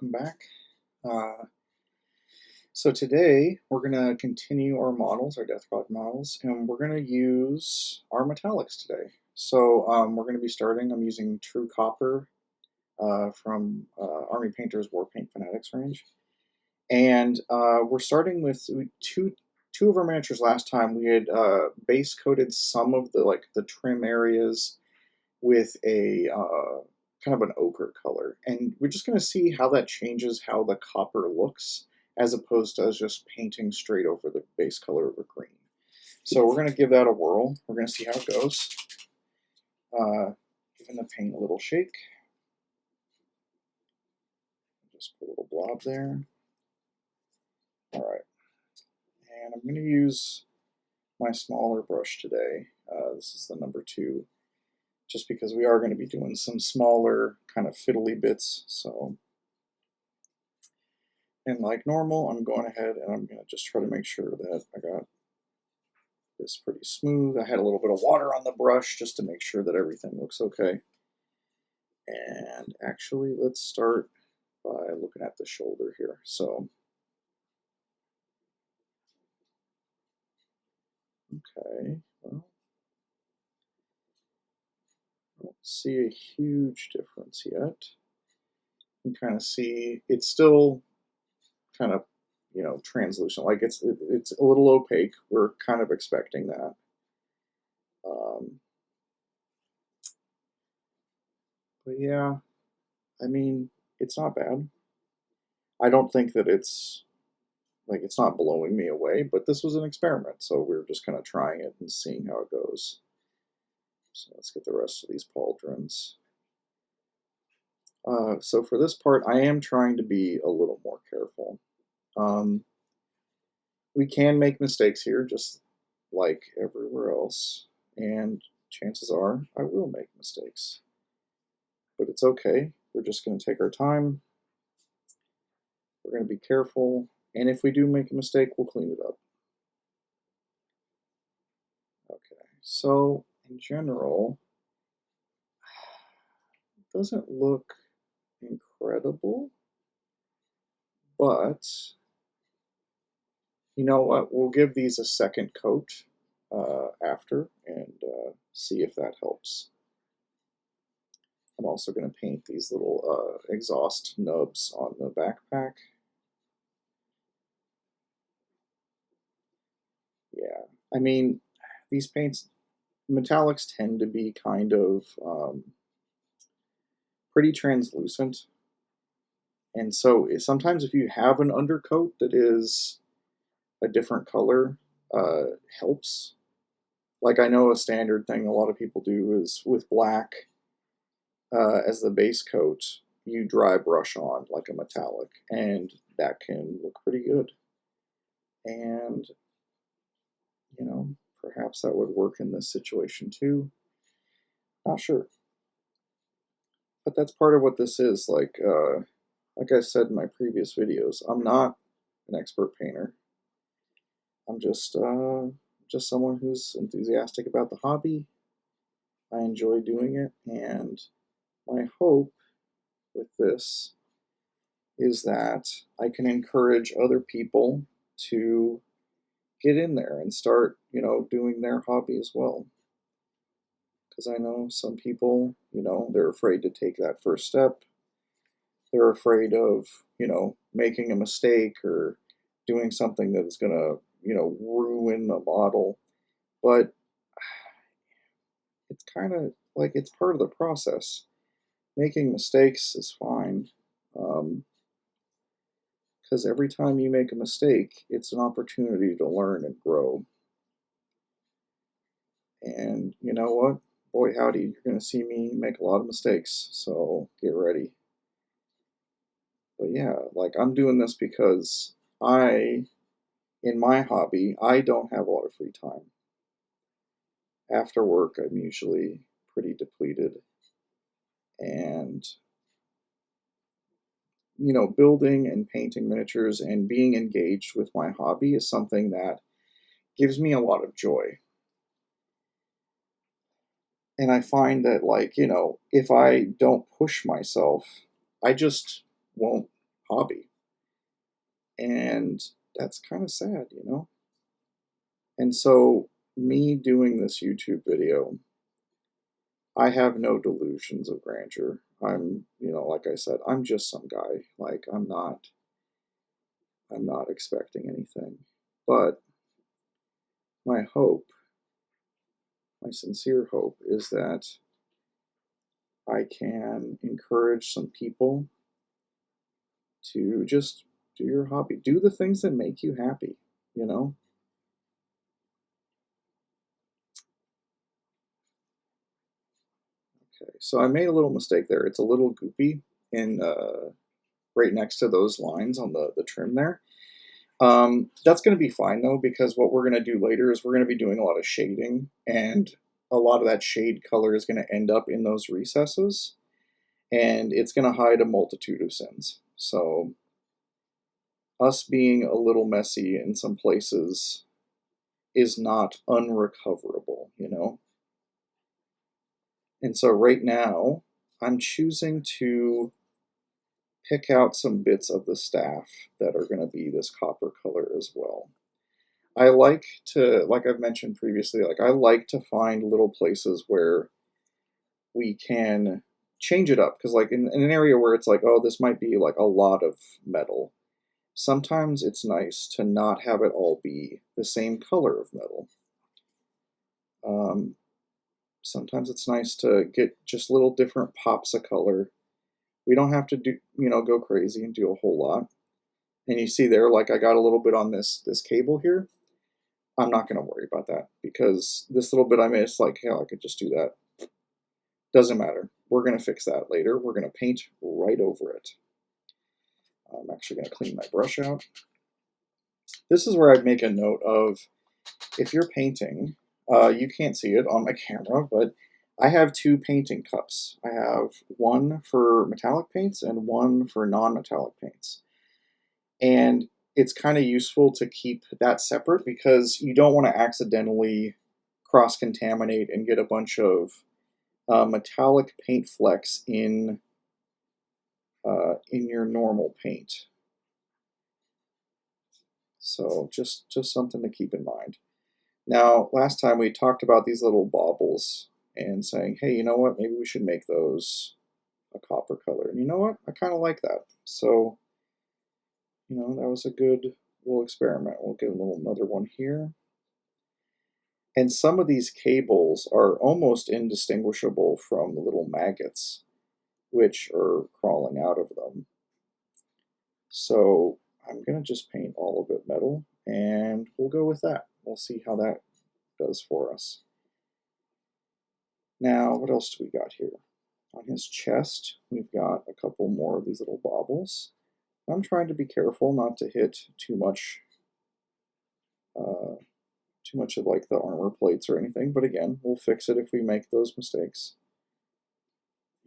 welcome back. So today we're going to continue our models, our Death God models, and we're going to use our metallics today. So we're going to be starting, I'm using True Copper from Army Painter's Warpaint Fanatics range. And we're starting with two of our miniatures last time. We had base coated some of the trim areas with a kind of an ochre color, and we're just going to see how that changes how the copper looks as opposed to just painting straight over the base color of a green. So we're going to give that a whirl. We're going to see how it goes. Giving the paint a little shake. Just put a little blob there. All right, and I'm going to use my smaller brush today. This is the number 2. Just because we are going to be doing some smaller kind of fiddly bits. So, and like normal, I'm going ahead and I'm going to just try to make sure that I got this pretty smooth. I had a little bit of water on the brush just to make sure that everything looks okay. And actually, let's start by looking at the shoulder here. So, okay, well, I don't see a huge difference yet. You can kind of see it's still kind of, you know, translucent. Like it's a little opaque. We're kind of expecting that. But yeah, I mean, it's not bad. I don't think that it's not blowing me away, but this was an experiment, so we're just kind of trying it and seeing how it goes. So let's get the rest of these pauldrons. So for this part, I am trying to be a little more careful. We can make mistakes here, just like everywhere else, and chances are I will make mistakes. But it's okay. We're just going to take our time. We're going to be careful, and if we do make a mistake, we'll clean it up. Okay, so in general, it doesn't look incredible, but you know what? We'll give these a second coat after and see if that helps. I'm also going to paint these little exhaust nubs on the backpack. Yeah, I mean, these paints, metallics tend to be kind of pretty translucent. And so sometimes if you have an undercoat that is a different color, helps. Like I know a standard thing a lot of people do is with black as the base coat, you dry brush on like a metallic, and that can look pretty good. And, you know, perhaps that would work in this situation too. Not sure. But that's part of what this is. Like I said in my previous videos, I'm not an expert painter. I'm just someone who's enthusiastic about the hobby. I enjoy doing it, and my hope with this is that I can encourage other people to get in there and start, you know, doing their hobby as well. Because I know some people, you know, they're afraid to take that first step. They're afraid of, you know, making a mistake or doing something that is going to, you know, ruin the model. But it's kind of like it's part of the process. Making mistakes is fine. Because every time you make a mistake, it's an opportunity to learn and grow. And you know what? Boy, howdy, you're going to see me make a lot of mistakes, so get ready. But yeah, like I'm doing this because in my hobby, I don't have a lot of free time. After work, I'm usually pretty depleted. And, you know, building and painting miniatures and being engaged with my hobby is something that gives me a lot of joy. And I find that, like, you know, if I don't push myself, I just won't hobby. And that's kind of sad, you know? And so, me doing this YouTube video, I have no delusions of grandeur. I'm, like I said, I'm just some guy. Like, I'm not expecting anything. But my hope, my sincere hope, is that I can encourage some people to just do your hobby. Do the things that make you happy, you know? Okay, so I made a little mistake there. It's a little goopy in right next to those lines on the trim there. That's going to be fine though, because what we're going to do later is we're going to be doing a lot of shading, and a lot of that shade color is going to end up in those recesses, and it's going to hide a multitude of sins. So us being a little messy in some places is not unrecoverable, you know? And so right now, I'm choosing to pick out some bits of the staff that are going to be this copper color as well. I like to, like I've mentioned previously, like I like to find little places where we can change it up. Because like in an area where it's like, oh, this might be like a lot of metal, sometimes it's nice to not have it all be the same color of metal. Sometimes it's nice to get just little different pops of color. We don't have to do, go crazy and do a whole lot. And you see there, like I got a little bit on this cable here. I'm not going to worry about that because this little bit I missed, like, hell, I could just do that. Doesn't matter. We're going to fix that later. We're going to paint right over it. I'm actually going to clean my brush out. This is where I'd make a note of, if you're painting, you can't see it on my camera, but I have two painting cups. I have one for metallic paints and one for non-metallic paints. And it's kind of useful to keep that separate because you don't want to accidentally cross-contaminate and get a bunch of metallic paint flecks in your normal paint. So just something to keep in mind. Now, last time we talked about these little baubles and saying, hey, you know what, maybe we should make those a copper color. And you know what, I kind of like that. So, that was a good little experiment. We'll get another one here. And some of these cables are almost indistinguishable from the little maggots which are crawling out of them. So I'm going to just paint all of it metal, and we'll go with that. We'll see how that does for us. Now, what else do we got here? On his chest, we've got a couple more of these little baubles. I'm trying to be careful not to hit too much of like the armor plates or anything, but again, we'll fix it if we make those mistakes.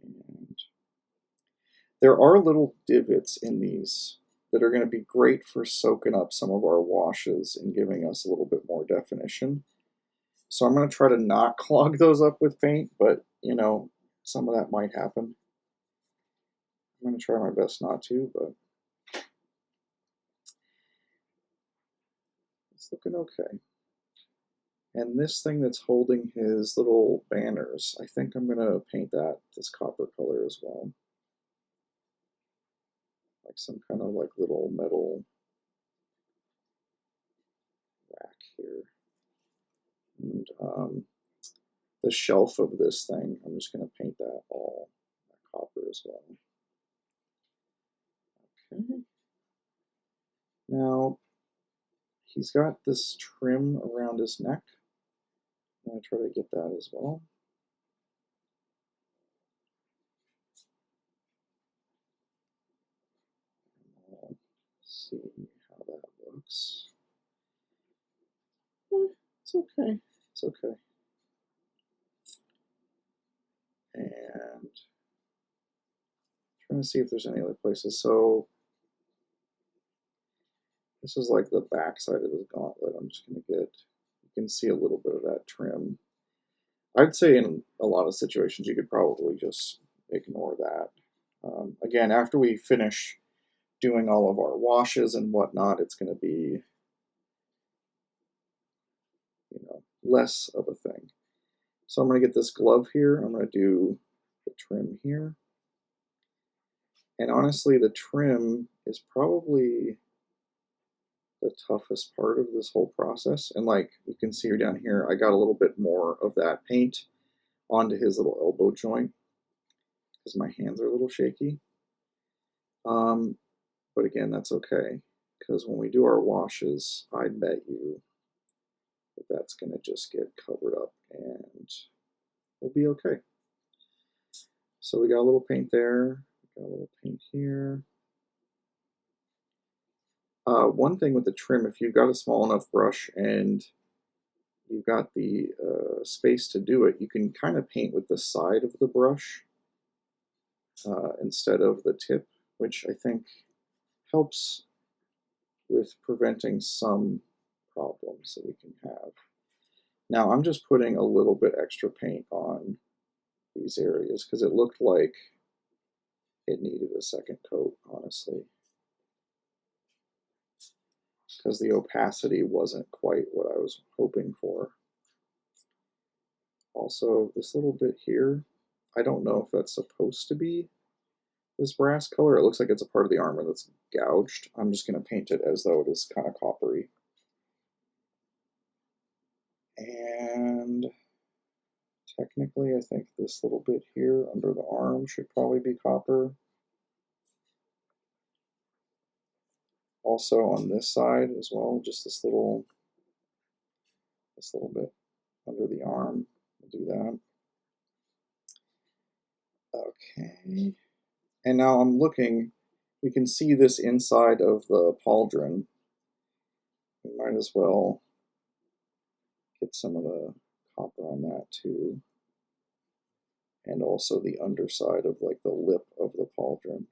And there are little divots in these that are going to be great for soaking up some of our washes and giving us a little bit more definition. So I'm going to try to not clog those up with paint, but some of that might happen. I'm going to try my best not to, but it's looking okay. And this thing that's holding his little banners, I think I'm going to paint that this copper color as well. Like some kind of like little metal rack here. And the shelf of this thing, I'm just going to paint that all copper as well. Okay. Now, he's got this trim around his neck. I'm going to try to get that as well. See how that looks. It's okay. It's okay. And trying to see if there's any other places. So this is like the back side of the gauntlet. I'm just going to get, you can see a little bit of that trim. I'd say in a lot of situations you could probably just ignore that. Again, after we finish doing all of our washes and whatnot, it's going to be, less of a thing. So I'm going to get this glove here. I'm going to do the trim here. And honestly, the trim is probably the toughest part of this whole process. And like you can see down here, I got a little bit more of that paint onto his little elbow joint because my hands are a little shaky. But again, that's okay, because when we do our washes, I bet you that that's going to just get covered up and we'll be okay. So we got a little paint there, got a little paint here. One thing with the trim, if you've got a small enough brush and you've got the space to do it, you can kind of paint with the side of the brush instead of the tip, which I think helps with preventing some problems that we can have. Now I'm just putting a little bit extra paint on these areas because it looked like it needed a second coat, honestly, because the opacity wasn't quite what I was hoping for. Also, this little bit here, I don't know if that's supposed to be this brass color. It looks like it's a part of the armor that's gouged. I'm just going to paint it as though it is kind of coppery. And technically, I think this little bit here under the arm should probably be copper. Also on this side as well, just this little bit under the arm. We'll do that. Okay. And now I'm looking, we can see this inside of the pauldron. We might as well get some of the copper on that too. And also the underside of like the lip of the pauldron.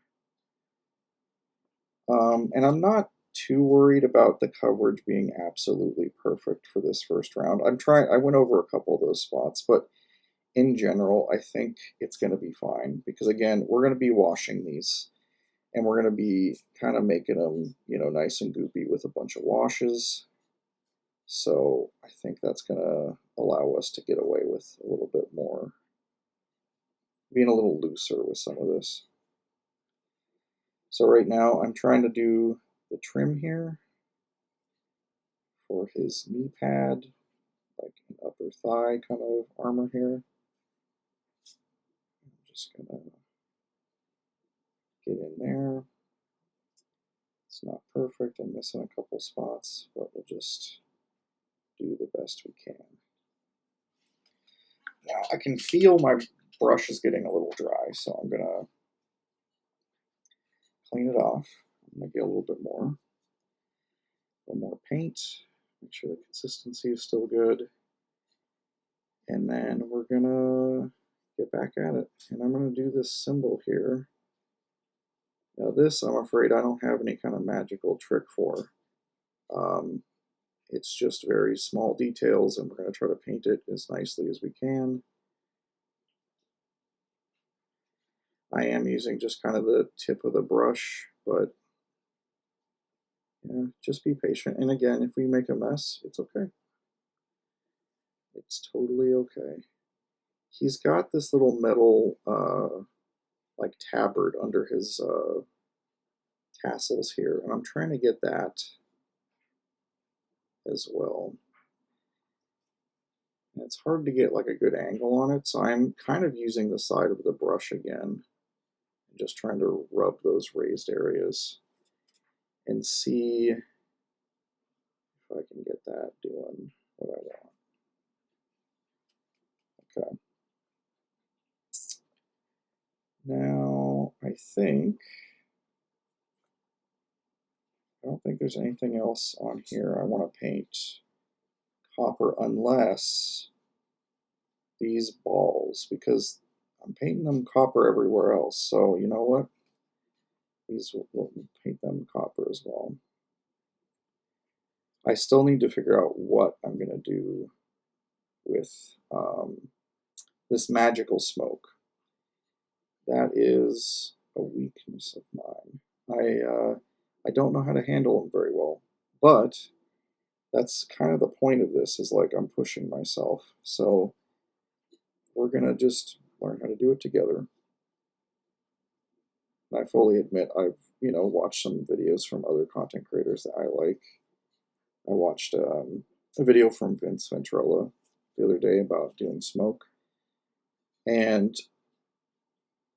And I'm not too worried about the coverage being absolutely perfect for this first round. I went over a couple of those spots, but in general, I think it's going to be fine because again, we're going to be washing these and we're going to be kind of making them, nice and goopy with a bunch of washes. So I think that's going to allow us to get away with a little bit more, being a little looser with some of this. So right now I'm trying to do the trim here for his knee pad, like an upper thigh kind of armor here. I'm just gonna get in there. It's not perfect, I'm missing a couple spots, but we'll just do the best we can. Now I can feel my brush is getting a little dry, so I'm gonna clean it off. I'm gonna get a little bit more paint, make sure the consistency is still good. And then we're gonna get back at it. And I'm gonna do this symbol here. Now this, I'm afraid I don't have any kind of magical trick for. It's just very small details, and we're gonna try to paint it as nicely as we can. I am using just kind of the tip of the brush, but yeah, just be patient. And again, if we make a mess, it's okay. It's totally okay. He's got this little metal, like tabard under his tassels here, and I'm trying to get that as well. And it's hard to get like a good angle on it, so I'm kind of using the side of the brush again, and just trying to rub those raised areas and see if I can get that doing what I want. Okay. Now, I don't think there's anything else on here I want to paint copper unless these balls, because I'm painting them copper everywhere else. So you know what? These will paint them copper as well. I still need to figure out what I'm going to do with this magical smoke. That is a weakness of mine. I don't know how to handle them very well, but that's kind of the point of this, is like I'm pushing myself. So we're gonna just learn how to do it together. And I fully admit I've, watched some videos from other content creators that I like. I watched a video from Vince Venturella the other day about doing smoke, and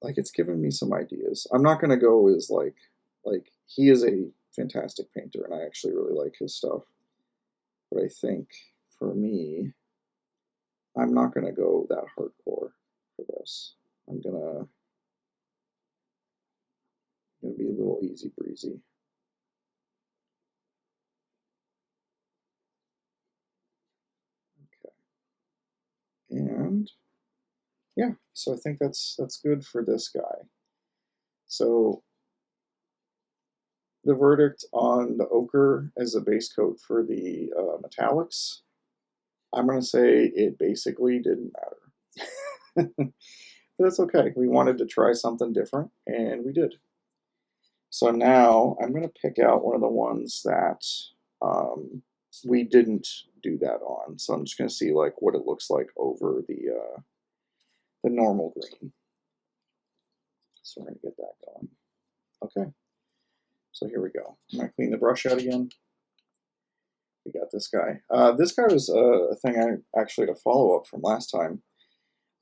like it's given me some ideas. I'm not gonna go as like he is a fantastic painter, and I actually really like his stuff. But I think for me, I'm not gonna go that hardcore for this. I'm gonna be a little easy breezy. Okay, and yeah, so I think that's good for this guy. So the verdict on the ochre as a base coat for the metallics, I'm going to say it basically didn't matter. But that's okay. We wanted to try something different, and we did. So now I'm going to pick out one of the ones that we didn't do that on. So I'm just going to see like what it looks like over the normal green. So we're going to get that going. Okay. So here we go. I'm going to clean the brush out again. We got this guy. This guy was a thing I actually had a follow-up from last time.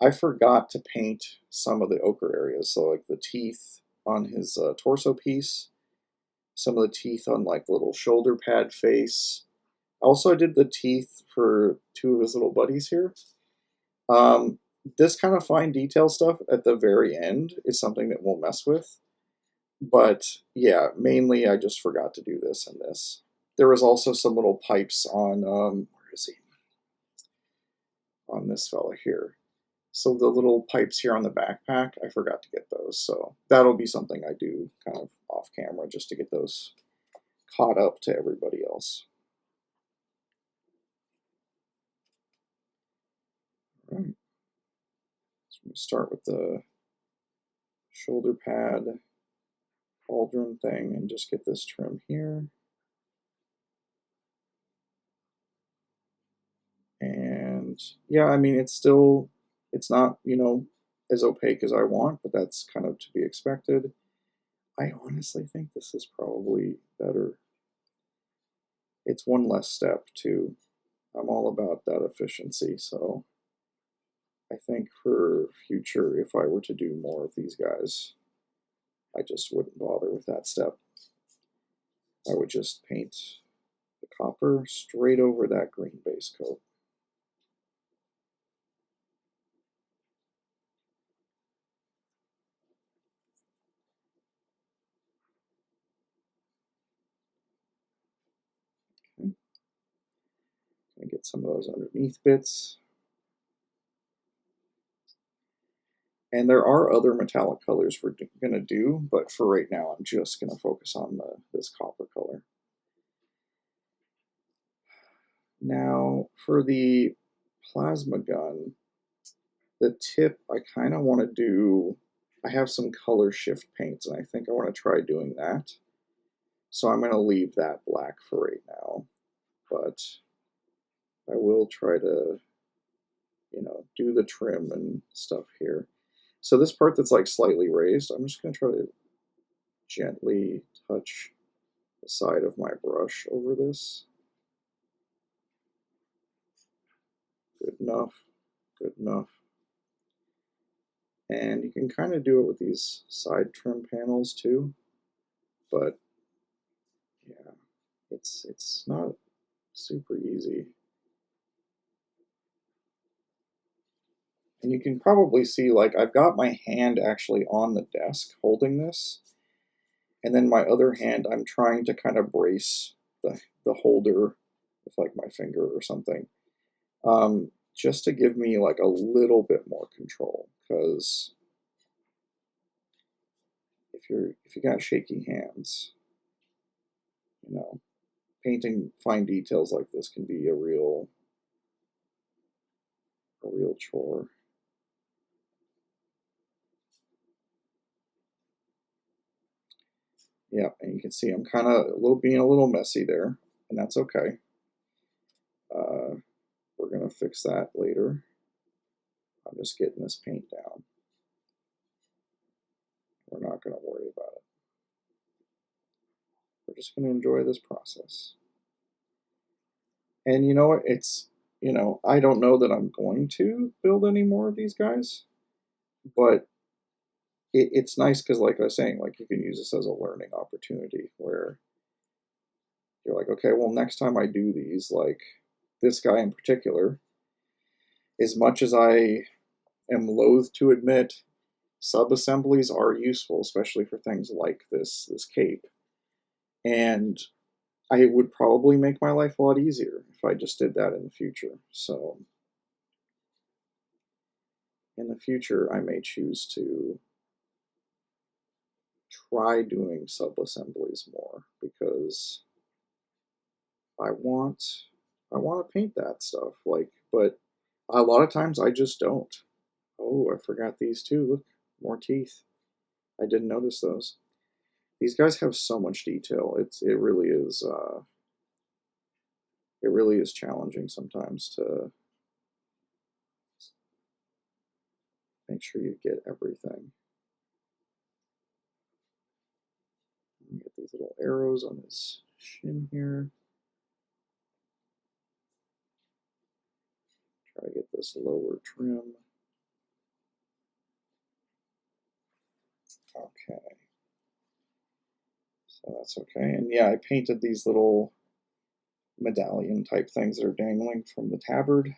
I forgot to paint some of the ochre areas. So like the teeth on his torso piece, some of the teeth on like the little shoulder pad face. Also, I did the teeth for two of his little buddies here. This kind of fine detail stuff at the very end is something that we'll mess with. But yeah, mainly I just forgot to do this and this. There was also some little pipes on, where is he? On this fella here. So the little pipes here on the backpack, I forgot to get those. So that'll be something I do kind of off camera just to get those caught up to everybody else. All right. So I'm going to start with the shoulder pad pauldron thing and just get this trim here. And yeah, I mean, it's not, as opaque as I want, but that's kind of to be expected. I honestly think this is probably better. It's one less step too. I'm all about that efficiency, so I think for future, if I were to do more of these guys, I just wouldn't bother with that step. I would just paint the copper straight over that green base coat. Okay. Gonna get some of those underneath bits. And there are other metallic colors we're going to do, but for right now, I'm just going to focus on this copper color. Now, for the plasma gun, the tip I kind of want to do, I have some color shift paints, and I think I want to try doing that. So I'm going to leave that black for right now, but I will try to, do the trim and stuff here. So this part that's like slightly raised, I'm just going to try to gently touch the side of my brush over this. Good enough, good enough. And you can kind of do it with these side trim panels too, but yeah, it's not super easy. And you can probably see, like, I've got my hand actually on the desk holding this, and then my other hand, I'm trying to kind of brace the holder with like my finger or something, just to give me like a little bit more control, because if you got shaky hands, painting fine details like this can be a real chore. Yeah, and you can see I'm kind of being a little messy there, and that's okay. We're gonna fix that later. I'm just getting this paint down. We're not gonna worry about it. We're just gonna enjoy this process. And you know what? It's, I don't know that I'm going to build any more of these guys, but it's nice because, like I was saying, like you can use this as a learning opportunity where you're like, okay, well, next time I do these, like this guy in particular, as much as I am loath to admit, sub-assemblies are useful, especially for things like this cape. And I would probably make my life a lot easier if I just did that in the future. So in the future, I may choose to try doing sub-assemblies more because I want to paint that stuff. Like, but a lot of times I just don't. Oh, I forgot these too. Look, more teeth. I didn't notice those. These guys have so much detail. It really is challenging sometimes to make sure you get everything. Get these little arrows on his shin here. Try to get this lower trim. Okay. So that's okay. And yeah, I painted these little medallion type things that are dangling from the tabard.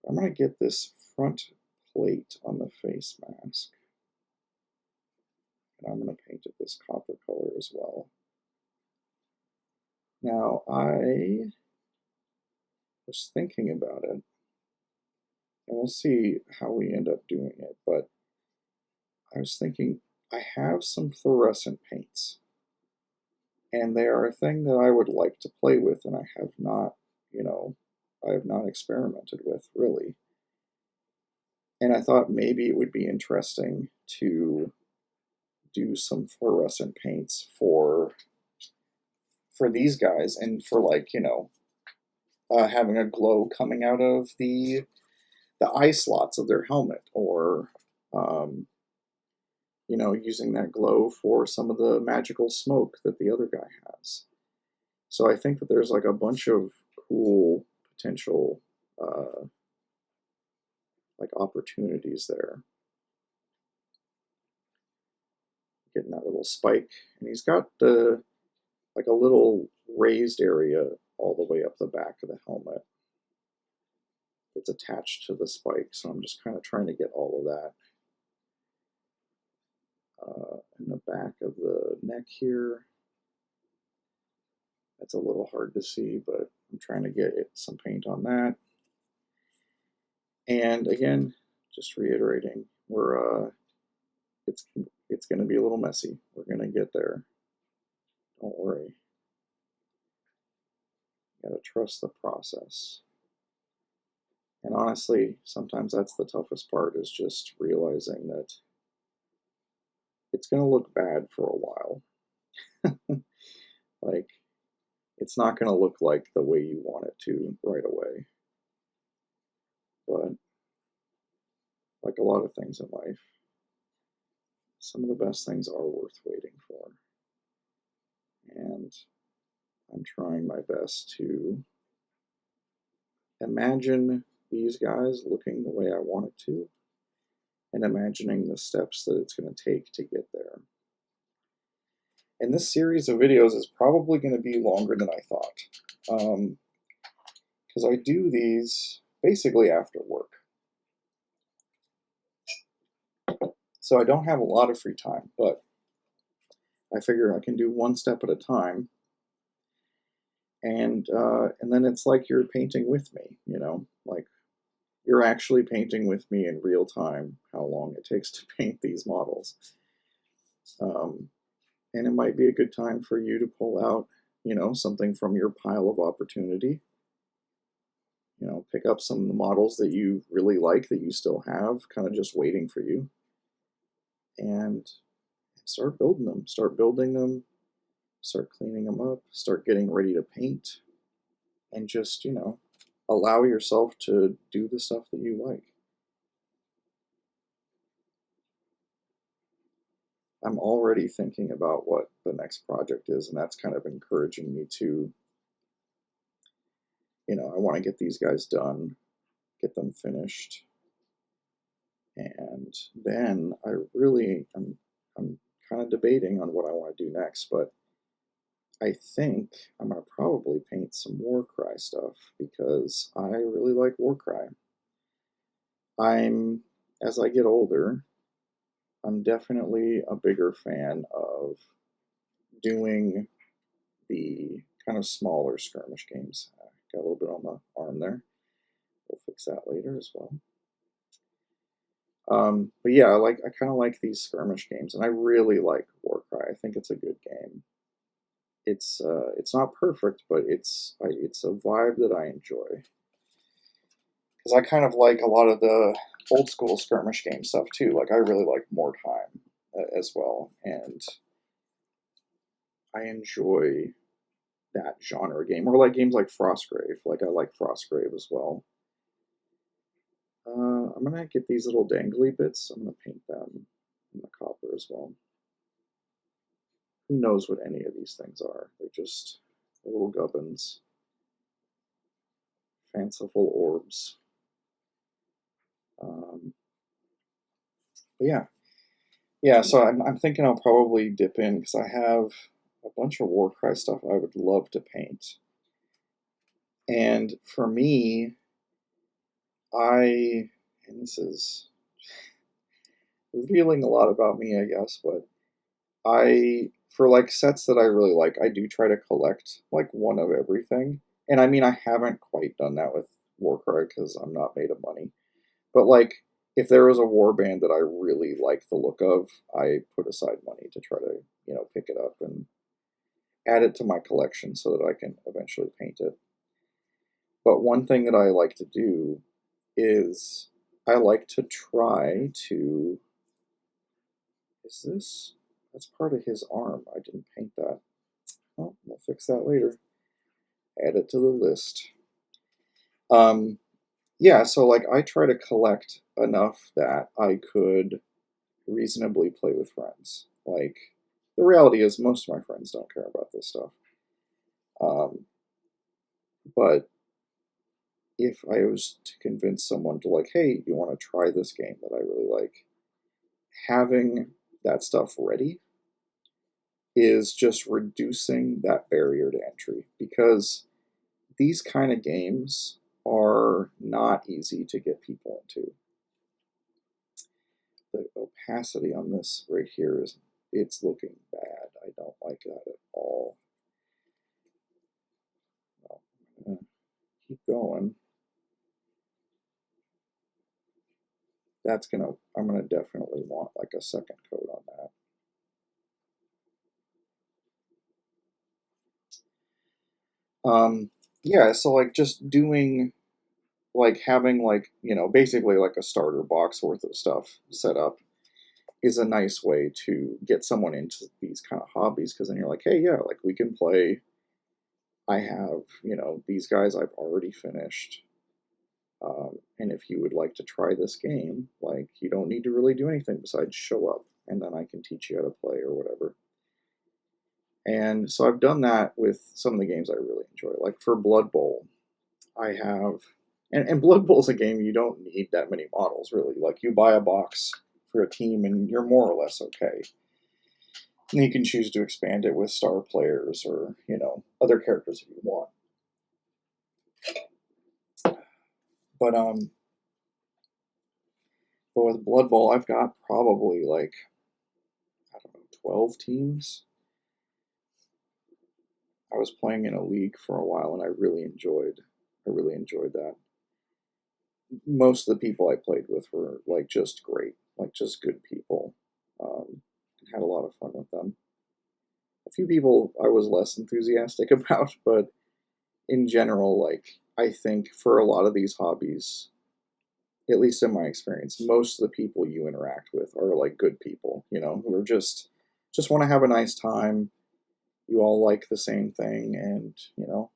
I'm going to get this front plate on the face mask. And I'm going to paint it this copper color as well. Now, I was thinking about it, and we'll see how we end up doing it, but I was thinking I have some fluorescent paints, and they are a thing that I would like to play with, and I have not, I have not experimented with, really. And I thought maybe it would be interesting to do some fluorescent paints for these guys, and for like, having a glow coming out of the eye slots of their helmet, or using that glow for some of the magical smoke that the other guy has. So I think that there's like a bunch of cool potential like opportunities there. Getting that little spike, and he's got the like a little raised area all the way up the back of the helmet that's attached to the spike. So I'm just kind of trying to get all of that in the back of the neck here. That's a little hard to see, but I'm trying to get some paint on that. And again, just reiterating, it's going to be a little messy. We're going to get there. Don't worry. You got to trust the process. And honestly, sometimes that's the toughest part, is just realizing that it's going to look bad for a while. Like, it's not going to look like the way you want it to right away. But like a lot of things in life, some of the best things are worth waiting for. And I'm trying my best to imagine these guys looking the way I want it to, and imagining the steps that it's going to take to get there. And this series of videos is probably going to be longer than I thought, because I do these basically after work. So I don't have a lot of free time, but I figure I can do one step at a time, and then it's like you're painting with me, like you're actually painting with me in real time how long it takes to paint these models. And it might be a good time for you to pull out, something from your pile of opportunity. Pick up some of the models that you really like, that you still have, kind of just waiting for you. and start building them. Start building them, start cleaning them up, start getting ready to paint, and just, allow yourself to do the stuff that you like. I'm already thinking about what the next project is, and that's kind of encouraging me to, I want to get these guys done, get them finished, and then I'm kind of debating on what I want to do next, but I think I'm going to probably paint some Warcry stuff because I really like Warcry. As I get older, I'm definitely a bigger fan of doing the kind of smaller skirmish games. Got a little bit on the arm there. We'll fix that later as well. But yeah, I kind of like these skirmish games, and I really like Warcry. I think it's a good game. It's not perfect, but it's a vibe that I enjoy. Because I kind of like a lot of the old school skirmish game stuff too. Like I really like Mordheim as well, and I enjoy that genre game, or like games like Frostgrave. Like I like Frostgrave as well. I'm gonna get these little dangly bits. I'm gonna paint them in the copper as well. Who knows what any of these things are? They're just little gubbins, fanciful orbs. But yeah. So I'm thinking I'll probably dip in because I have a bunch of Warcry stuff I would love to paint. And for me, and this is revealing a lot about me, I guess, but for like sets that I really like, I do try to collect like one of everything. And I mean, I haven't quite done that with Warcry because I'm not made of money. But like, if there was a warband that I really like the look of, I put aside money to try to, pick it up and add it to my collection so that I can eventually paint it. But one thing that I like to do is I like to try to. That's part of his arm. I didn't paint that. Oh, we'll fix that later. Add it to the list. Yeah, so like I try to collect enough that I could reasonably play with friends. Like the reality is most of my friends don't care about this stuff. But if I was to convince someone to like, hey, you want to try this game that I really like, having that stuff ready is just reducing that barrier to entry, because these kind of games are not easy to get people into. The opacity on this right here it's looking bad. I don't like that at all. Well, I'm gonna keep going. I'm gonna definitely want like a second coat on that. Yeah, so like just doing, like having like, basically like a starter box worth of stuff set up is a nice way to get someone into these kind of hobbies, because then you're like, hey, yeah, like we can play. I have, these guys I've already finished. And if you would like to try this game, like you don't need to really do anything besides show up, and then I can teach you how to play or whatever. And so I've done that with some of the games I really enjoy. Like for Blood Bowl, I have, and Blood Bowl is a game you don't need that many models really. Like you buy a box for a team and you're more or less okay. And you can choose to expand it with star players or, other characters if you want. But with Blood Bowl, I've got probably like, I don't know, 12 teams. I was playing in a league for a while and I really enjoyed that. Most of the people I played with were like just great, like just good people. Had a lot of fun with them. A few people I was less enthusiastic about, but in general, like I think for a lot of these hobbies, at least in my experience, most of the people you interact with are like good people, you know, who are just want to have a nice time. You all like the same thing, and you know,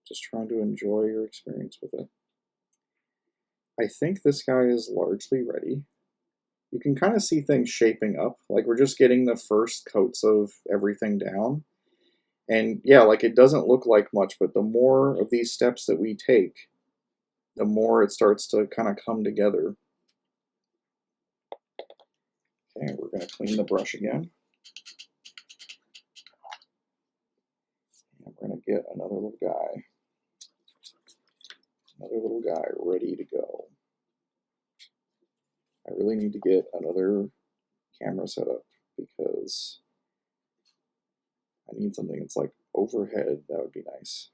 just trying to enjoy your experience with it. I think this guy is largely ready. You can kind of see things shaping up. Like we're just getting the first coats of everything down. And yeah, like it doesn't look like much, but the more of these steps that we take, the more it starts to kind of come together. Okay, we're going to clean the brush again. And we're going to get another little guy. Another little guy ready to go. I really need to get another camera set up because I need something that's like overhead. That would be nice.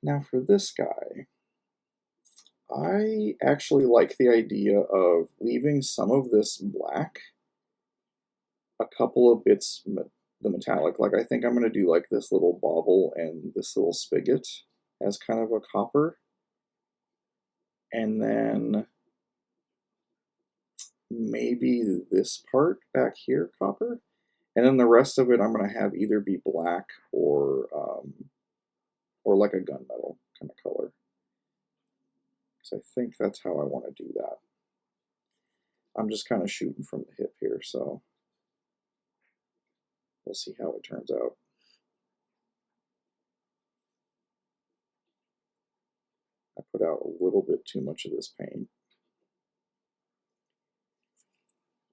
Now for this guy, I actually like the idea of leaving some of this black, a couple of bits the metallic. Like I think I'm going to do like this little bauble and this little spigot as kind of a copper. And then maybe this part back here copper. And then the rest of it I'm going to have either be black or like a gunmetal kind of color. So I think that's how I want to do that. I'm just kind of shooting from the hip here, so we'll see how it turns out. I put out a little bit too much of this paint.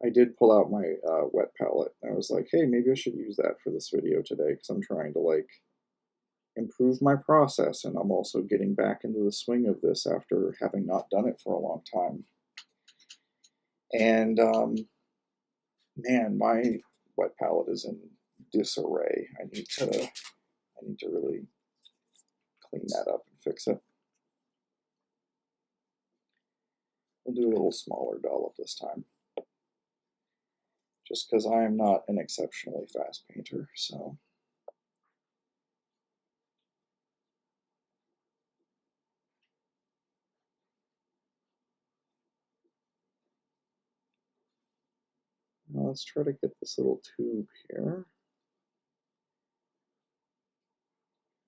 I did pull out my wet palette. I was like, hey, maybe I should use that for this video today because I'm trying to like improve my process, and I'm also getting back into the swing of this after having not done it for a long time. And man, my wet palette is in disarray. I need to really clean that up and fix it. We'll do a little smaller dollop this time, just because I am not an exceptionally fast painter, so. Now let's try to get this little tube here.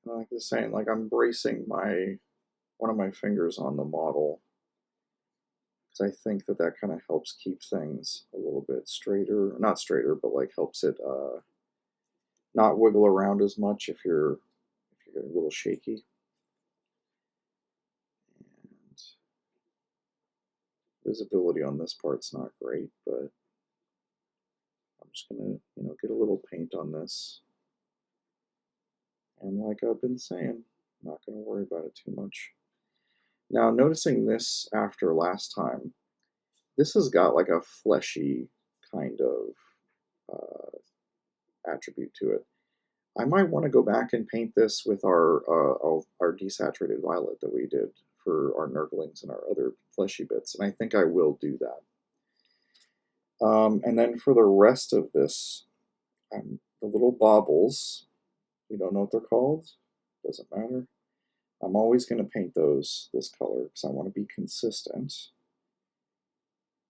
Like I was saying, like I'm bracing one of my fingers on the model because I think that kind of helps keep things a little bit straighter, not straighter, but like helps it not wiggle around as much if you're a little shaky. And visibility on this part's not great, but I'm just gonna get a little paint on this. And like I've been saying, I'm not going to worry about it too much. Now, noticing this after last time, this has got like a fleshy kind of attribute to it. I might want to go back and paint this with our desaturated violet that we did for our Nurglings and our other fleshy bits, and I think I will do that. And then for the rest of this, the little baubles, we don't know what they're called, doesn't matter. I'm always going to paint those this color because I want to be consistent.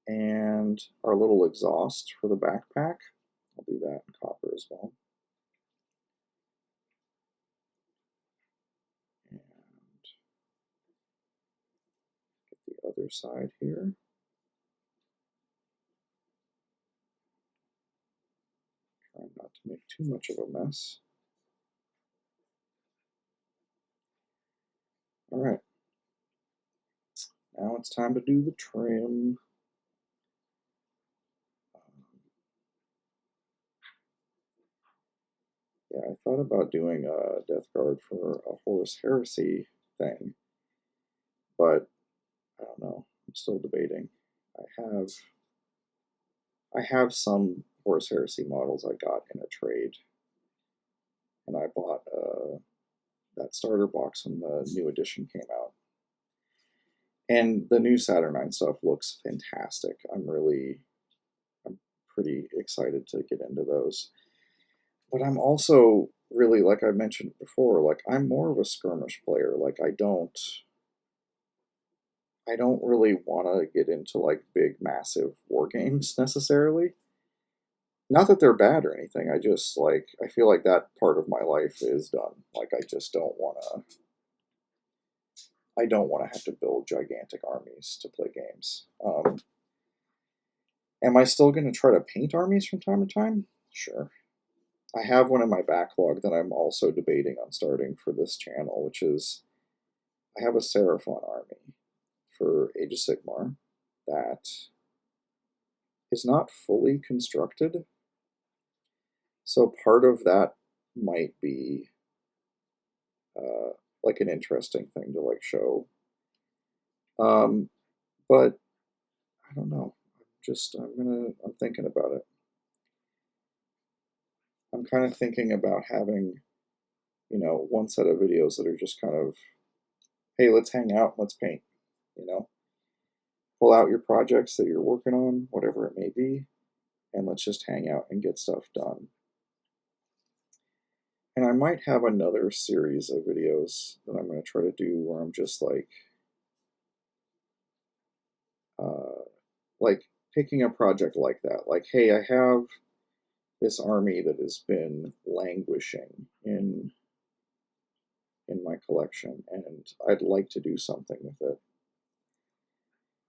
And our little exhaust for the backpack, I'll do that in copper as well. And get the other side here. Try not to make too much of a mess. All right. Now it's time to do the trim. Yeah, I thought about doing a death guard for a Horus Heresy thing, but I don't know. I'm still debating. I have some Horus Heresy models I got in a trade, and I bought that starter box when the new edition came out. And the new Saturnine stuff looks fantastic. I'm pretty excited to get into those. But I'm also really, like I mentioned before, like I'm more of a skirmish player. Like I don't I don't really want to get into like big, massive war games necessarily. Not that they're bad or anything. I just like I feel like that part of my life is done. Like I just don't want to. I don't want to have to build gigantic armies to play games. Am I still going to try to paint armies from time to time? Sure. I have one in my backlog that I'm also debating on starting for this channel, which is I have a Seraphon army for Age of Sigmar that is not fully constructed. So part of that might be like an interesting thing to like show. But I don't know. I'm thinking about it. I'm kind of thinking about having, one set of videos that are just kind of, hey, let's hang out, let's paint, pull out your projects that you're working on, whatever it may be, and let's just hang out and get stuff done. And I might have another series of videos that I'm going to try to do where I'm just like picking a project like that. Like, hey, I have this army that has been languishing in my collection, and I'd like to do something with it.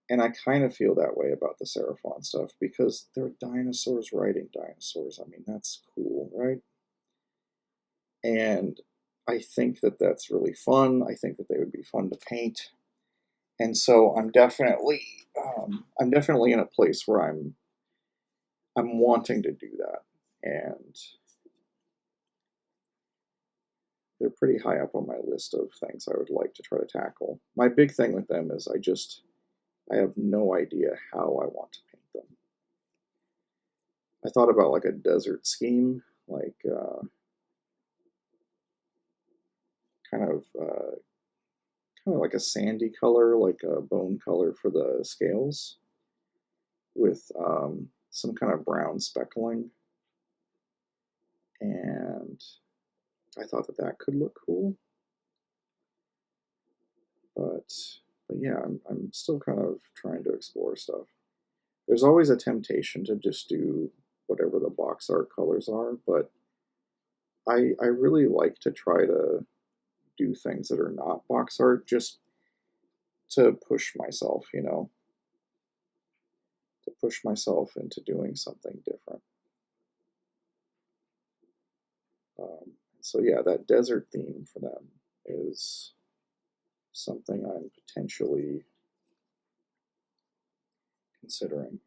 And I kind of feel that way about the Seraphon stuff because they're dinosaurs riding dinosaurs. I mean, that's cool, right? And I think that that's really fun. I think that they would be fun to paint. And so I'm definitely in a place where I'm wanting to do that. And they're pretty high up on my list of things I would like to try to tackle. My big thing with them is I have no idea how I want to paint them. I thought about like a desert scheme, like kind of like a sandy color, like a bone color for the scales, with some kind of brown speckling. And I thought that could look cool. But yeah, I'm still kind of trying to explore stuff. There's always a temptation to just do whatever the box art colors are, but I really like to try to do things that are not box art just to push myself, to push myself into doing something different. So yeah, that desert theme for them is something I'm potentially considering.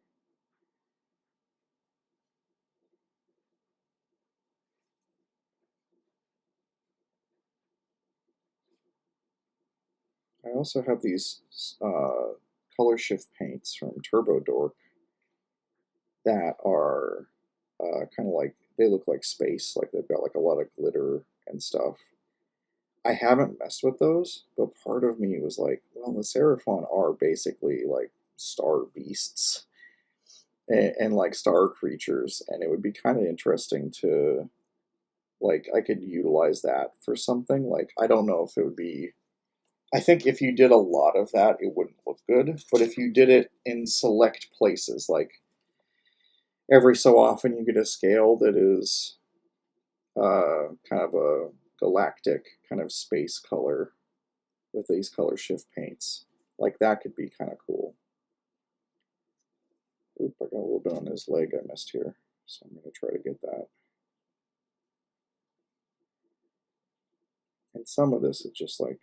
I also have these color shift paints from Turbo Dork that are kind of like, they look like space, like they've got like a lot of glitter and stuff. I haven't messed with those, but part of me was like, well, the Seraphon are basically like star beasts and like star creatures, and it would be kind of interesting to, like, I could utilize that for something. Like, I don't know if it would be, I think if you did a lot of that, it wouldn't look good, but if you did it in select places, like every so often you get a scale that is kind of a galactic kind of space color with these color shift paints. Like that could be kind of cool. Oop, I got a little bit on his leg I missed here, so I'm going to try to get that. And some of this is just like,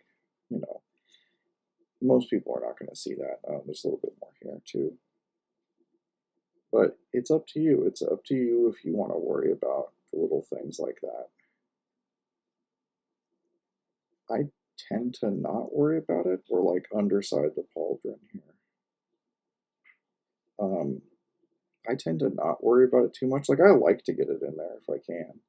most people are not going to see that. There's a little bit more here too. But it's up to you. It's up to you if you want to worry about the little things like that. I tend to not worry about it. We're like underside the pauldron here. I tend to not worry about it too much. Like, I like to get it in there if I can.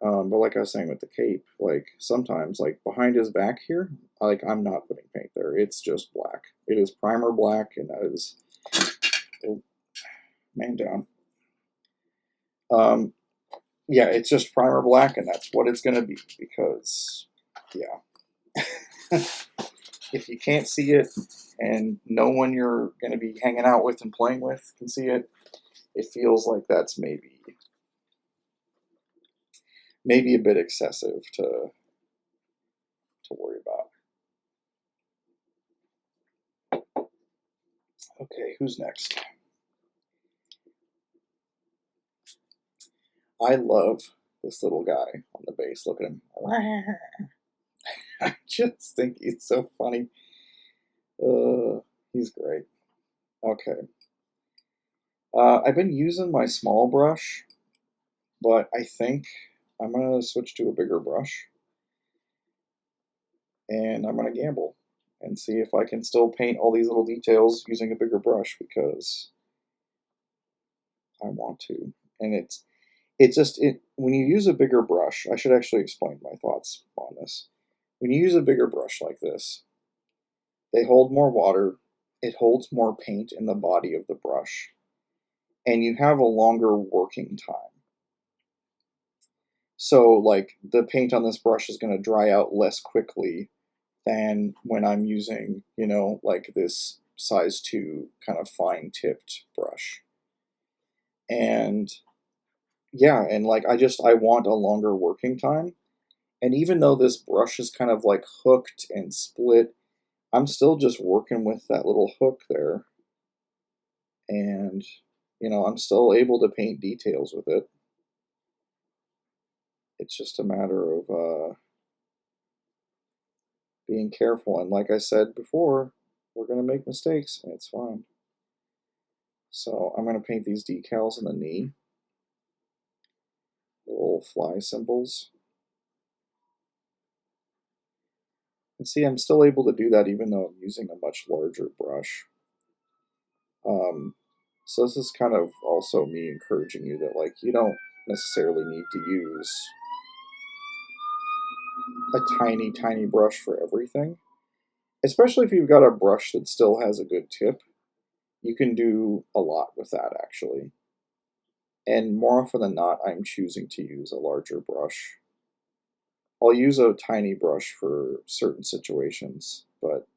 But like I was saying with the cape, like sometimes, like behind his back here, like I'm not putting paint there. It's just black. It is primer black, and that is, oh, man down. Yeah, it's just primer black, and that's what it's gonna be because, yeah. if you can't see it and no one you're going to be hanging out with and playing with can see it, it feels like that's maybe a bit excessive to worry about. Okay, who's next? I love this little guy on the base. Look at him. I just think he's so funny. He's great. Okay. I've been using my small brush, but I think I'm going to switch to a bigger brush. And I'm going to gamble and see if I can still paint all these little details using a bigger brush, because I want to. And it's just when you use a bigger brush, I should actually explain my thoughts on this. When you use a bigger brush like this, they hold more water, it holds more paint in the body of the brush, and you have a longer working time. So, like, the paint on this brush is going to dry out less quickly than when I'm using, like this size 2 kind of fine tipped brush. And yeah, and like I want a longer working time. And even though this brush is kind of like hooked and split, I'm still just working with that little hook there. And, I'm still able to paint details with it. It's just a matter of being careful. And like I said before, we're going to make mistakes, and it's fine. So I'm going to paint these decals on the knee. Little fly symbols. And see, I'm still able to do that even though I'm using a much larger brush. So this is kind of also me encouraging you that, like, you don't necessarily need to use a tiny, tiny brush for everything. Especially if you've got a brush that still has a good tip, you can do a lot with that, actually. And more often than not, I'm choosing to use a larger brush. I'll use a tiny brush for certain situations, but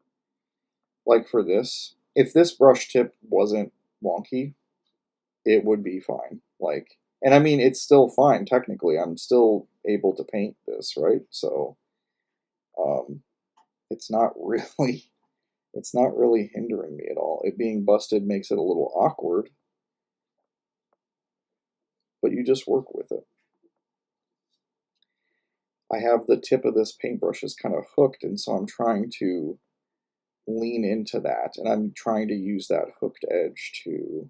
like for this, if this brush tip wasn't wonky, it would be fine. Like, and I mean, it's still fine technically. I'm still able to paint this, right? So, it's not really, it's not really hindering me at all. It being busted makes it a little awkward, but you just work with it. I have the tip of this paintbrush is kind of hooked, and so I'm trying to lean into that, and I'm trying to use that hooked edge to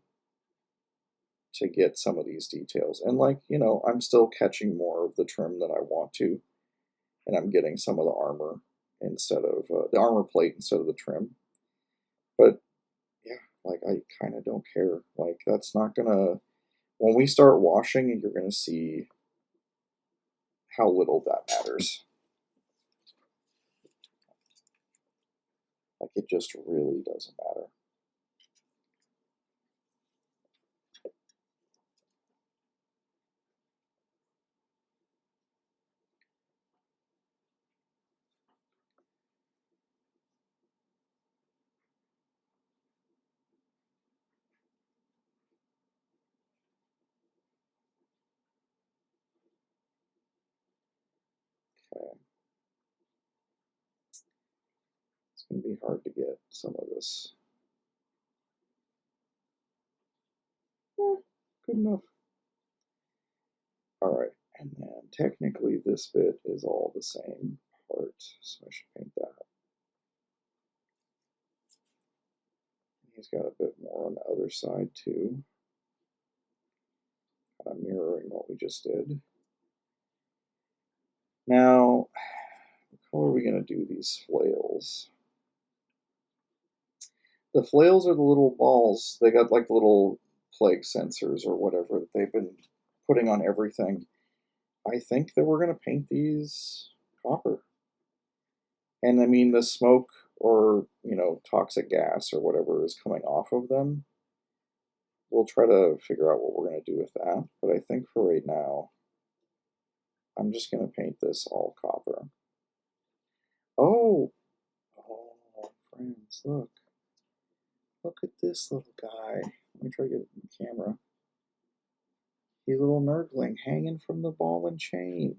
get some of these details. And like, I'm still catching more of the trim than I want to, and I'm getting some of the armor instead of the armor plate instead of the trim. But yeah, like, I kind of don't care. Like, that's not gonna, when we start washing, you're gonna see how little that matters. Like, it just really doesn't matter. Okay. It's going to be hard to get some of this. Good enough. Alright, and then technically this bit is all the same part, so I should paint that. He's got a bit more on the other side too. Kind of mirroring what we just did. Now, how are we going to do these flails? The flails are the little balls. They got like little plague sensors or whatever that they've been putting on everything. I think that we're going to paint these copper. And I mean, the smoke or, toxic gas or whatever is coming off of them, we'll try to figure out what we're going to do with that. But I think for right now, I'm just going to paint this all copper. Oh, friends. Look. Look at this little guy. Let me try to get it in the camera. He's a little Nurgling hanging from the ball and chain.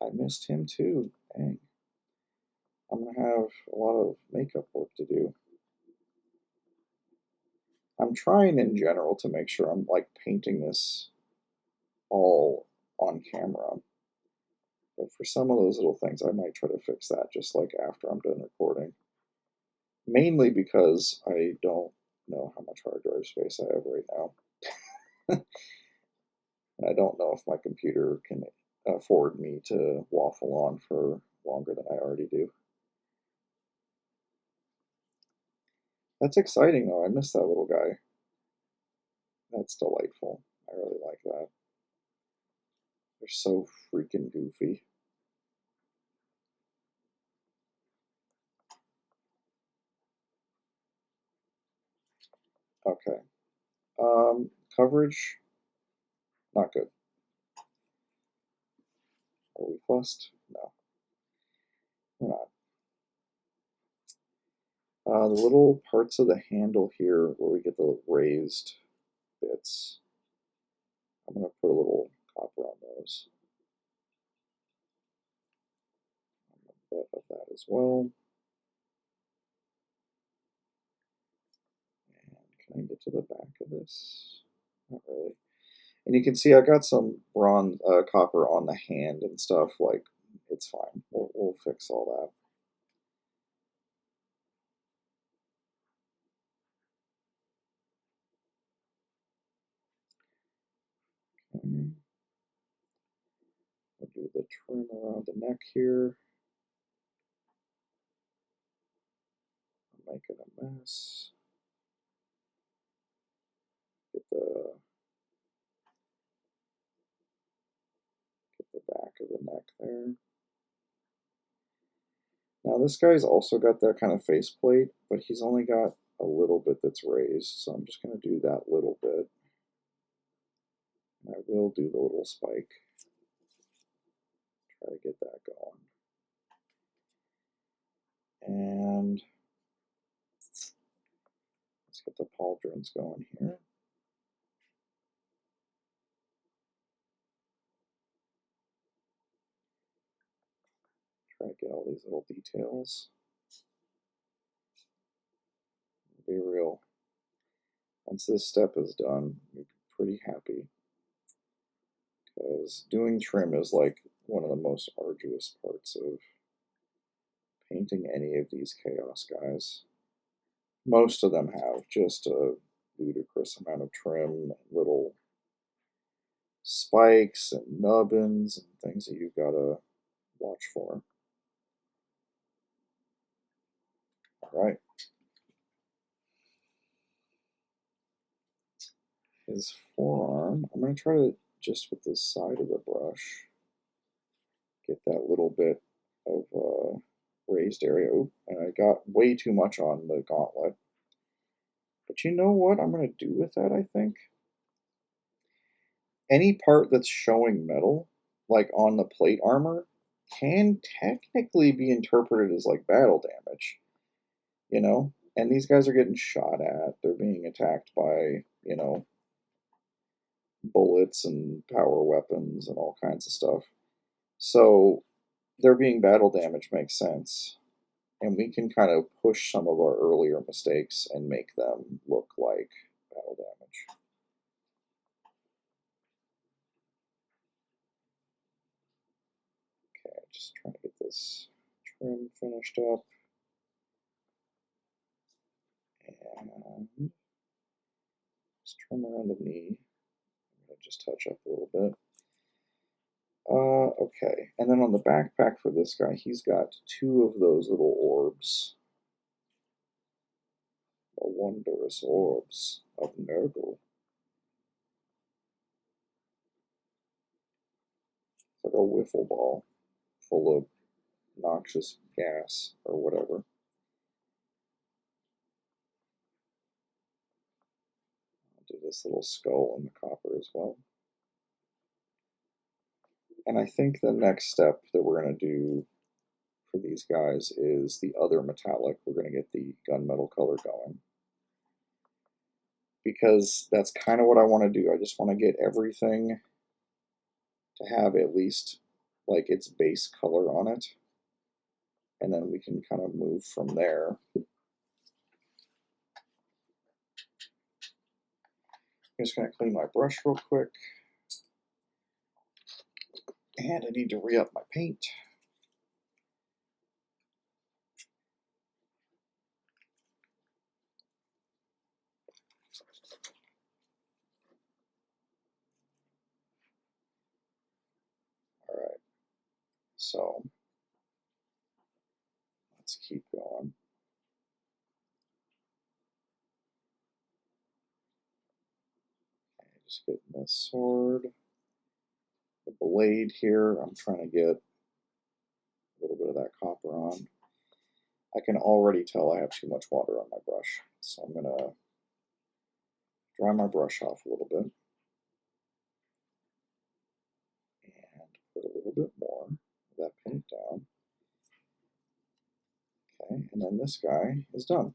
I missed him too. Dang. I'm going to have a lot of makeup work to do. I'm trying in general to make sure I'm like painting this all on camera. But for some of those little things, I might try to fix that just like after I'm done recording. Mainly because I don't know how much hard drive space I have right now. And I don't know if my computer can afford me to waffle on for longer than I already do. That's exciting though. I miss that little guy. That's delightful. I really like that. They're so freaking goofy. Okay. Coverage, not good. Are we fussed? No, we're not. The little parts of the handle here where we get the raised bits, I'm going to put a little copper on those. On the butt of that as well. And can I get to the back of this? Not really. And you can see I got some bronze, copper on the hand and stuff. Like, it's fine. We'll fix all that. Okay. We'll do the trim around the neck here. I'm making a mess. Get the back of the neck there. Now this guy's also got that kind of faceplate, but he's only got a little bit that's raised, so I'm just going to do that little bit. And I will do the little spike. Try to get that going. And let's get the pauldrons going here. Try to get all these little details. Be real. Once this step is done, you'll be pretty happy. Because doing trim is like one of the most arduous parts of painting any of these chaos guys. Most of them have just a ludicrous amount of trim, little spikes and nubbins and things that you've got to watch for. All right. His forearm, I'm going to try to, just with the side of the brush, get that little bit of raised area. Oop, and I got way too much on the gauntlet. But you know what I'm going to do with that, I think? Any part that's showing metal, like on the plate armor, can technically be interpreted as like battle damage, you know? And these guys are getting shot at. They're being attacked by, you know, bullets and power weapons and all kinds of stuff. So there being battle damage makes sense. And we can kind of push some of our earlier mistakes and make them look like battle damage. Okay, just trying to get this trim finished up. And just trim around the knee. I'm going to just touch up a little bit. Okay, and then on the backpack for this guy, he's got two of those little orbs. The wondrous orbs of Nurgle. It's like a wiffle ball full of noxious gas or whatever. I'll do this little skull in the copper as well. And I think the next step that we're going to do for these guys is the other metallic. We're going to get the gunmetal color going. Because that's kind of what I want to do. I just want to get everything to have at least like its base color on it. And then we can kind of move from there. I'm just going to clean my brush real quick. And I need to re-up my paint. All right. So let's keep going. Okay, just getting this sword. The blade here, I'm trying to get a little bit of that copper on. I can already tell I have too much water on my brush, so I'm going to dry my brush off a little bit and put a little bit more of that paint down. Okay, and then this guy is done.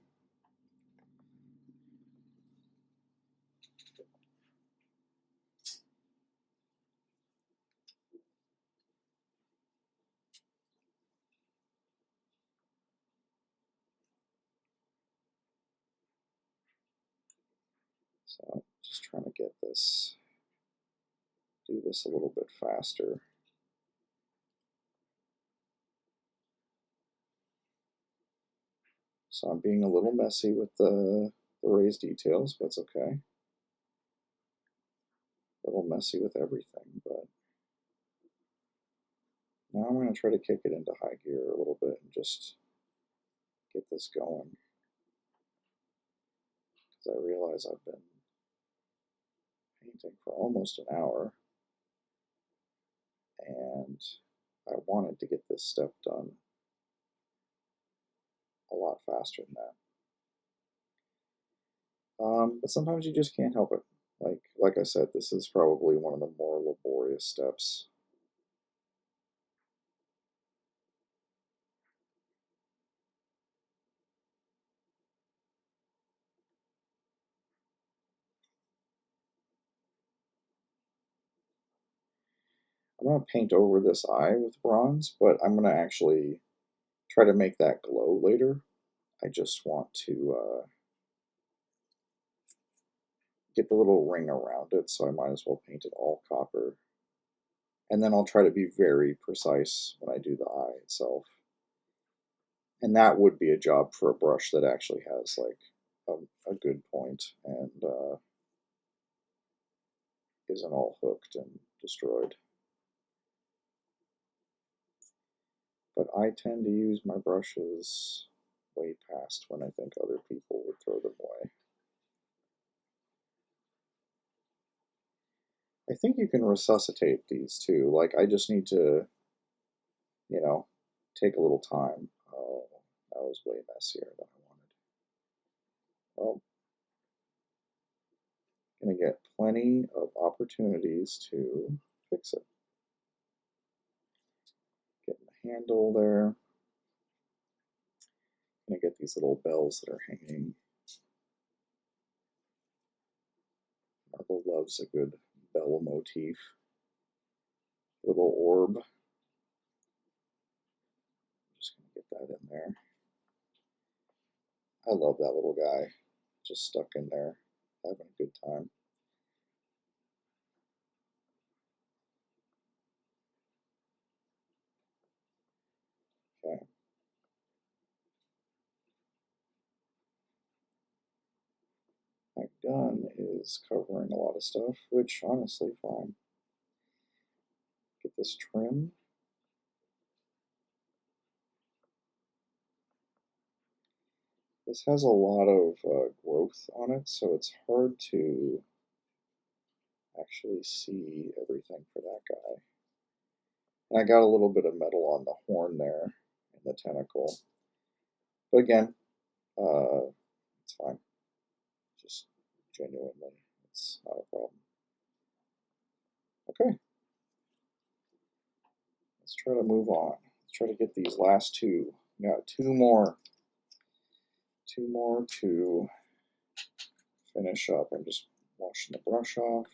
So just trying to get this, do this a little bit faster. So I'm being a little messy with the raised details, but it's okay. A little messy with everything, but now I'm going to try to kick it into high gear a little bit and just get this going. Because I realize I've been painting for almost an hour, and I wanted to get this step done a lot faster than that. But sometimes you just can't help it. Like I said, this is probably one of the more laborious steps. I'm going to paint over this eye with bronze, but I'm going to actually try to make that glow later. I just want to get the little ring around it, so I might as well paint it all copper. And then I'll try to be very precise when I do the eye itself. And that would be a job for a brush that actually has like a good point and isn't all hooked and destroyed. But I tend to use my brushes way past when I think other people would throw them away. I think you can resuscitate these too. Like, I just need to, you know, take a little time. Oh, that was way messier than I wanted. Well, gonna get plenty of opportunities to fix it. Getting the handle there. Gonna get these little bells that are hanging. Marble loves a good bell motif. Little orb. Just gonna get that in there. I love that little guy. Just stuck in there, having a good time. Okay. My gun is covering a lot of stuff, which honestly, fine. Get this trim. This has a lot of growth on it, so it's hard to actually see everything for that guy. And I got a little bit of metal on the horn there and the tentacle. But again, it's fine. Just genuinely, it's not a problem. Okay. Let's try to move on. Let's try to get these last two. We got two more to finish up. I'm just washing the brush off.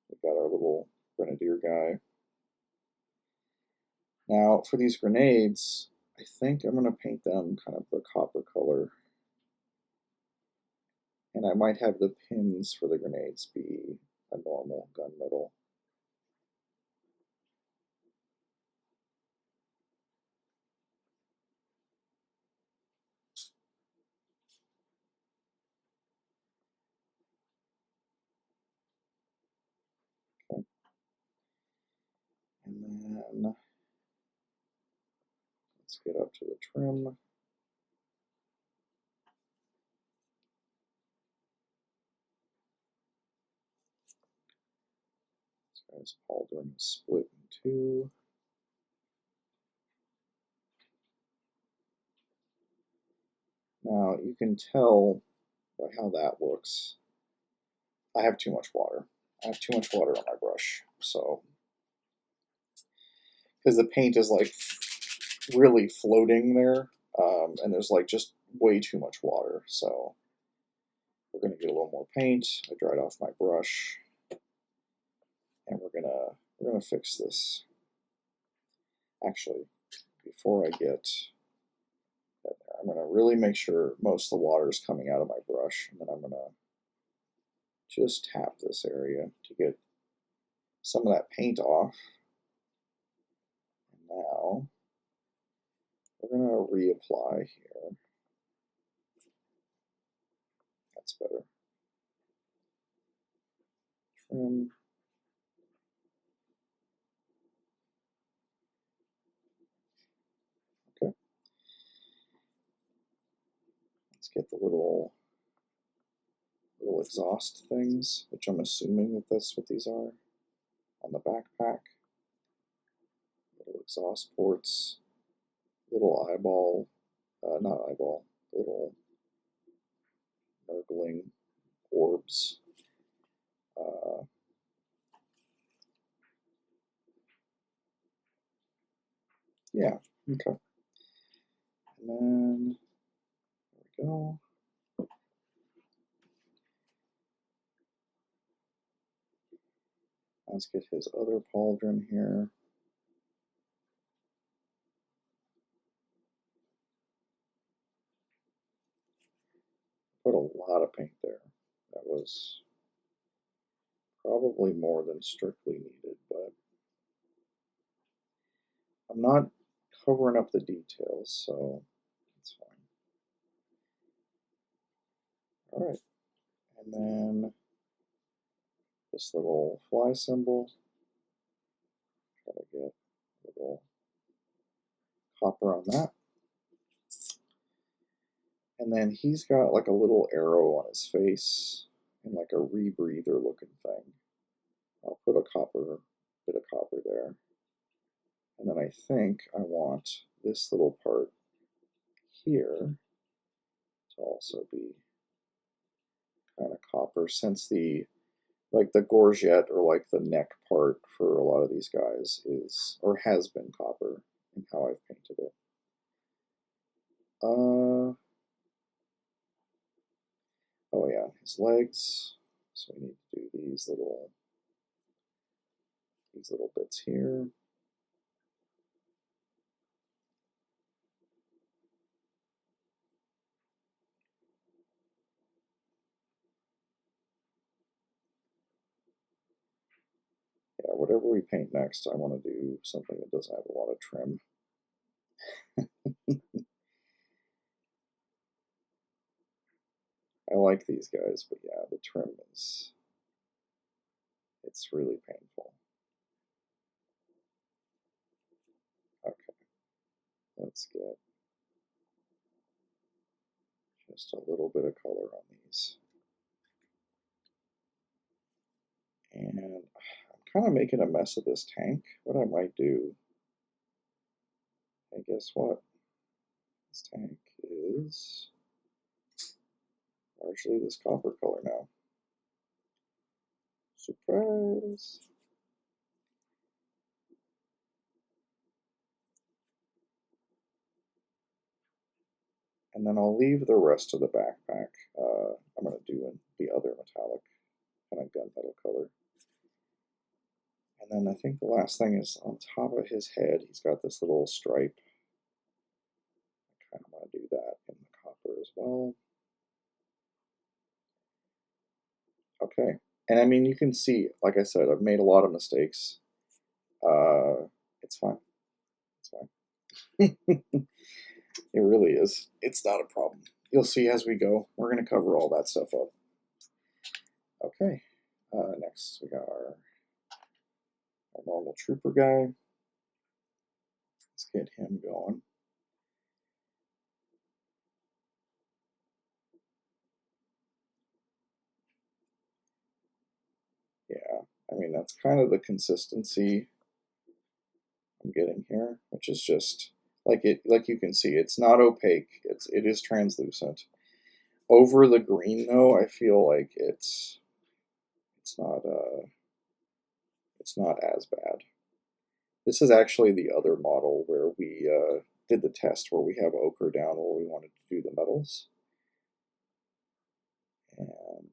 We've got our little grenadier guy. Now, for these grenades, I think I'm going to paint them kind of the copper color. And I might have the pins for the grenades be a normal gunmetal. Okay. And then let's get up to the trim. This guy's pauldron is split in two. Now you can tell by how that looks. I have too much water. I have too much water on my brush, so because the paint is like really floating there, and there's like just way too much water. So we're gonna get a little more paint. I dried off my brush, and we're gonna fix this. Actually, before I get that there, I'm gonna really make sure most of the water is coming out of my brush, and then I'm gonna just tap this area to get some of that paint off. And now we're going to reapply here. That's better. Trim. Okay. Let's get the little exhaust things, which I'm assuming that that's what these are on the backpack. Little exhaust ports, little eyeball, not eyeball, little Nurgling orbs. Yeah, okay. And then, there we go. Let's get his other pauldron here. Put a lot of paint there. That was probably more than strictly needed, but I'm not covering up the details, so that's fine. All right, and then this little fly symbol. Try to get a little copper on that. And then he's got like a little arrow on his face and like a rebreather looking thing. I'll put a bit of copper there. And then I think I want this little part here to also be kind of copper, since the gorget or like the neck part for a lot of these guys is or has been copper in how I've painted it. Oh yeah, his legs. So we need to do these little bits here. Yeah, whatever we paint next, I want to do something that doesn't have a lot of trim. I like these guys, but yeah, the trim it's really painful. Okay, let's get just a little bit of color on these. And I'm kind of making a mess of this tank. What I might do, hey, guess what? This tank is largely this copper color now. Surprise! And then I'll leave the rest of the backpack. I'm going to do in the other metallic kind of gunmetal color. And then I think the last thing is on top of his head, he's got this little stripe. I kind of want to do that in the copper as well. Okay. And I mean, you can see, like I said, I've made a lot of mistakes. It's fine. It's fine. It really is. It's not a problem. You'll see as we go. We're going to cover all that stuff up. Okay. Next, we got our normal trooper guy. Let's get him going. Yeah, I mean, that's kind of the consistency I'm getting here, which is just like you can see, it's not opaque. It is translucent. Over the green though, I feel like it's not as bad. This is actually the other model where we did the test where we have ochre down where we wanted to do the metals. And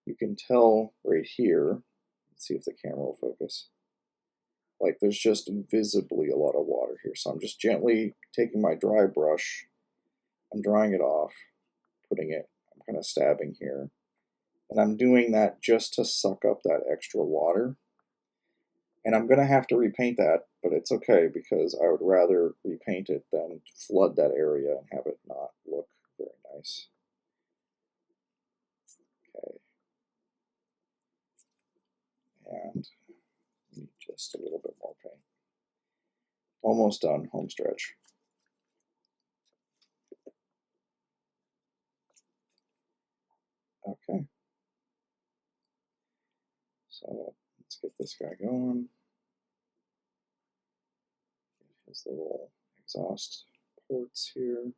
you can tell right here, let's see if the camera will focus, like there's just visibly a lot of water here. So I'm just gently taking my dry brush, I'm drying it off, putting it, I'm kind of stabbing here. And I'm doing that just to suck up that extra water. And I'm going to have to repaint that, but it's okay because I would rather repaint it than flood that area and have it not look very nice. Okay. And need just a little bit more paint. Almost done, home stretch. Okay. So let's get this guy going. Get his little exhaust ports here.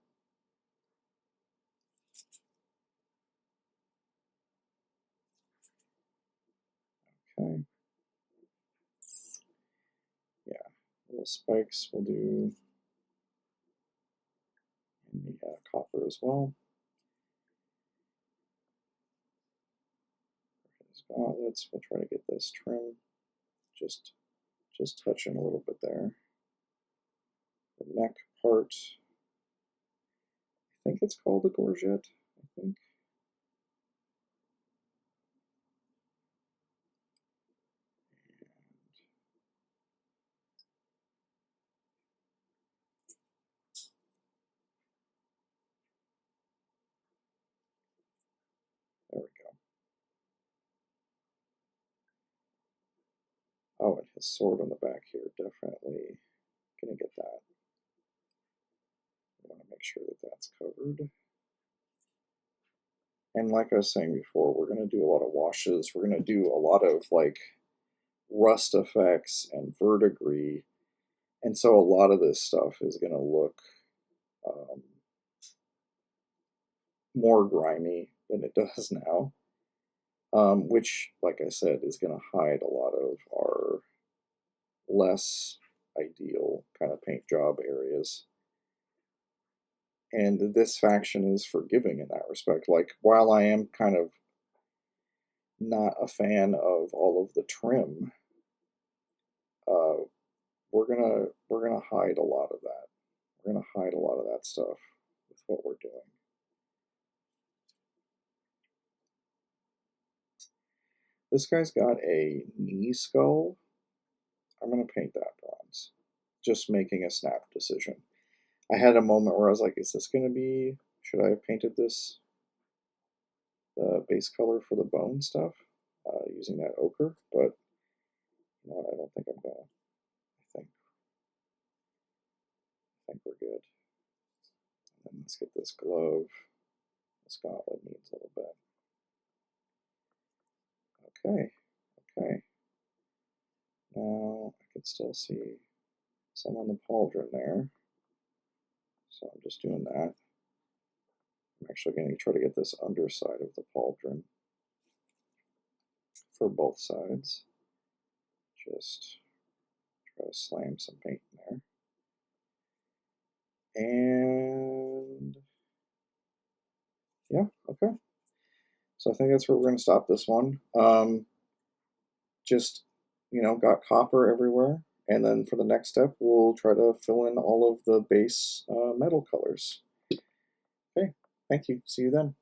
Okay. Yeah, little spikes we'll do in the copper as well. His gauntlets, we'll try to get this trim. Just touching a little bit there. The neck part, I think it's called a gorget, I think. There we go. Oh, and his sword on the back here, definitely gonna get that. I want to make sure that that's covered. And like I was saying before, we're going to do a lot of washes. We're going to do a lot of like rust effects and verdigris. And so a lot of this stuff is going to look more grimy than it does now. Which, like I said, is going to hide a lot of our less ideal kind of paint job areas. And this faction is forgiving in that respect. Like, while I am kind of not a fan of all of the trim, we're gonna hide a lot of that. We're gonna hide a lot of that stuff with what we're doing. This guy's got a knee skull. I'm gonna paint that bronze. Just making a snap decision. I had a moment where I was like, is this gonna be, should I have painted this the base color for the bone stuff using that ochre? But you know, I don't think I'm gonna. I think we're good. And then let's get this glove. This gauntlet needs a little bit. Okay, okay. Now I can still see some on the pauldron there. So I'm just doing that. I'm actually going to try to get this underside of the pauldron for both sides. Just try to slam some paint in there. And yeah, okay. So I think that's where we're going to stop this one. Just, got copper everywhere. And then for the next step, we'll try to fill in all of the base metal colors. Okay, thank you. See you then.